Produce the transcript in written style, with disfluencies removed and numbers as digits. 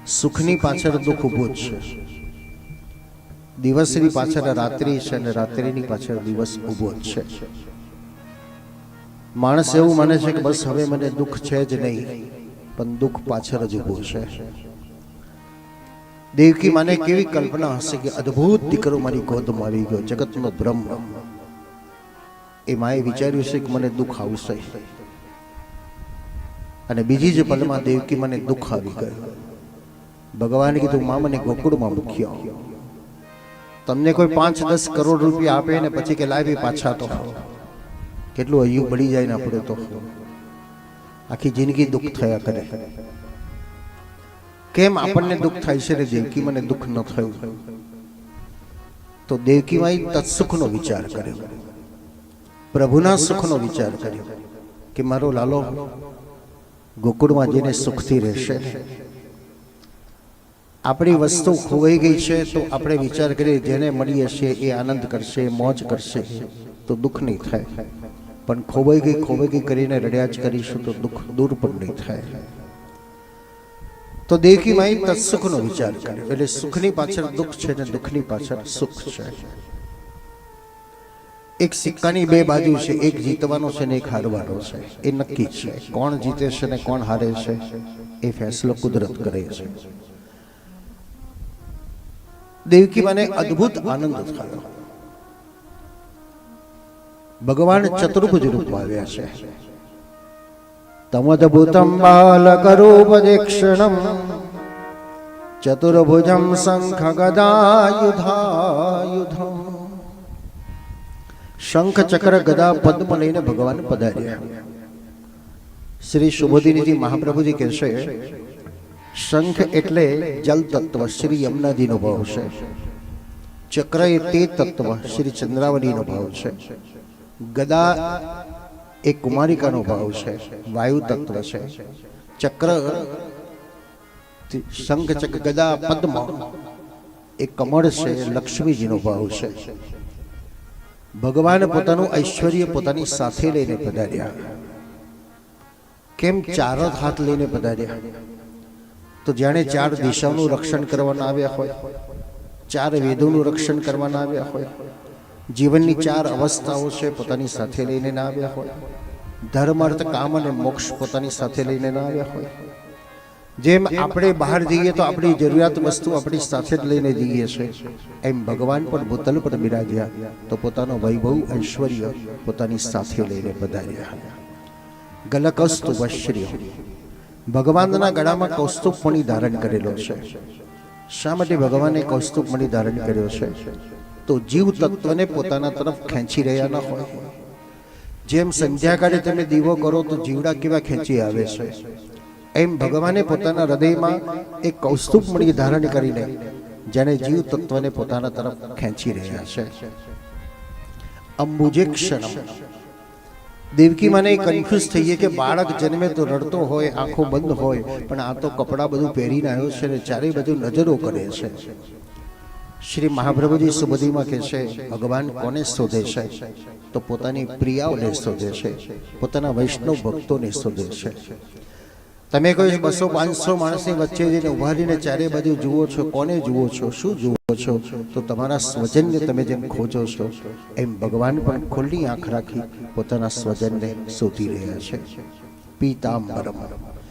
સુખની પાછળ દુઃખ ઊભું જ છે. દિવસની પાછળ રાત્રિ છે અને રાત્રિની પાછળ દિવસ ઊભો જ છે. માણસ એવું માને છે કે બસ હવે મને દુઃખ છે જ નહીં, પણ દુઃખ પાછળ જ ઊભું છે. દેવકી માને કેવી કલ્પના હશે કે અદ્ભુત દીકરો મારી ગોદમાં આવી ગયો, જગતનો બ્રહ્મ. એ માએ વિચાર્યું છે કે મને દુઃખ આવશે, અને બીજી જ પલમાં દેવકી મને દુઃખ આવી ગયું. ભગવાને કીધું મા મને ગોકુળમાં મૂક્યો. તમને કોઈ 5-10 કરોડ રૂપિયા આપે ને પછી કે લાવી પાછા, તો કેટલું હૈયું બળી જાય ને આપણે તો આખી જિંદગી દુઃખ થયા કરે. કેમ આપણને દુઃખ થાય છે ને દેવકી મને દુઃખ ન થયું? તો દેવકીમાં તત્સુખનો વિચાર કર્યો, પ્રભુના સુખનો વિચાર કર્યો કે મારો લાલો ગોકુળમાં જઈને સુખથી રહેશે. આપણી વસ્તુ ખોવાઈ ગઈ છે તો આપણે વિચાર કરીએ જેને મળી હશે એ આનંદ કરશે, મોજ કરશે, તો દુઃખ નહીં થાય. પણ ખોવાઈ ગઈ કરીને રડ્યા જ કરીશું તો દુઃખ દૂર પણ નહીં થાય. તો દેવકીમાં તત્સુખનો વિચાર કર્યો. એટલે સુખની પાછળ દુઃખ છે ને દુઃખની પાછળ સુખ છે. એક સિક્કાની બે બાજુ છે, એક જીતવાનો છે ને એક હારવાનો છે. એ નક્કી છે. કોણ જીતે છે ને કોણ હારે છે એ ફેસલો કુદરત કરે છે. દેવકી મને અદ્ભુત આનંદ થયો. ભગવાન ચતુર્ભુજ રૂપમાં આવ્યા છે. તમદભૂતમ બાલકરૂપદેક્ષણમ ચતુર્ભુજમ શંખ ગદાયુધાયુધમ. શંખ ચક્ર ગદા પદ્મ લઈને ભગવાન પધાર્યા. શ્રી સુબોધિનીજી મહાપ્રભુજી કહેશે, શંખ એટલે જલ તત્વ શ્રી યમુનાજીનો ભાવ છે. ચક્ર એ તે તત્વ શ્રી ચંદ્રાવલીનો ભાવ છે. ગદા એ કુમારિકાનો ભાવ છે, વાયુ તત્વ છે. ચક્ર શંખ ચક્ર ગદા પદ્મ એ કમળ છે, લક્ષ્મીજીનો ભાવ છે. ભગવાન પોતાનું ઐશ્વર્ય પોતાની સાથે લઈને પધાર્યા. કેમ ચાર હાથ લઈને પધાર્યા? તો જાણે 4 દિશાઓનું રક્ષણ કરવાના આવ્યા હોય, 4 વેદોનું રક્ષણ કરવાના આવ્યા હોય, જીવનની 4 અવસ્થાઓ છે પોતાની સાથે લઈને ના આવ્યા હોય, ધર્મ અર્થ કામ અને મોક્ષ પોતાની સાથે લઈને ના આવ્યા હોય. જેમ આપણે બહાર જઈએ તો આપણી જરૂરિયાત વસ્તુ આપણી સાથે જ લઈને જઈએ છીએ, એમ ભગવાન પણ ભૂતલ પર બિરાજ્યા તો પોતાનો વૈભવ ઐશ્વર્ય પોતાની સાથે લઈને પધાર્યા. ગલકસ્તુભ શ્રી, ભગવાનના ગળામાં કૌસ્તુભમણિ ધારણ કરેલો છે. શા માટે ભગવાને કૌસ્તુભમણિ ધારણ કર્યો છે? તો જીવ તત્વને પોતાના તરફ ખેંચી રહ્યા ન હોય. જેમ સંધ્યાકાળે તમે દીવો કરો તો જીવડા કેવા ખેંચી આવે છે, એમ ભગવાને પોતાના હૃદયમાં એક કૌસ્તુભમણિ ધારણ કરીને જેને જીવ તત્વને પોતાના તરફ ખેંચી રહ્યા છે. અંબુજે ક્ષણમ. દેવકી મને કન્ફ્યુઝ થઈએ કે બાળક જન્મે તો રડતો હોય, આંખો બંધ હોય, પણ આ તો કપડાં બધું પહેરીને આવ્યો છે ને ચારે બાજુ નજરો કરે છે. શ્રી મહાપ્રભુજી સુબોધીમાં કહે છે, ભગવાન કોને શોધે છે? તો પોતાની પ્રિયાઓને શોધે છે, પોતાના વૈષ્ણવ ભક્તોને શોધે છે. તમે કોઈ 200-500 માણસની વચ્ચે જઈને ઉભા રહીને ચારે બાજુ જુઓ છો, કોને જુઓ છો, શું જુઓ છો? તો તમારા સ્વજનને તમે જેમ ખોજો છો એમ ભગવાન પણ ખુલ્લી આંખ રાખી પોતાના સ્વજનને શોધી રહ્યા છે. પીતાંબરમ.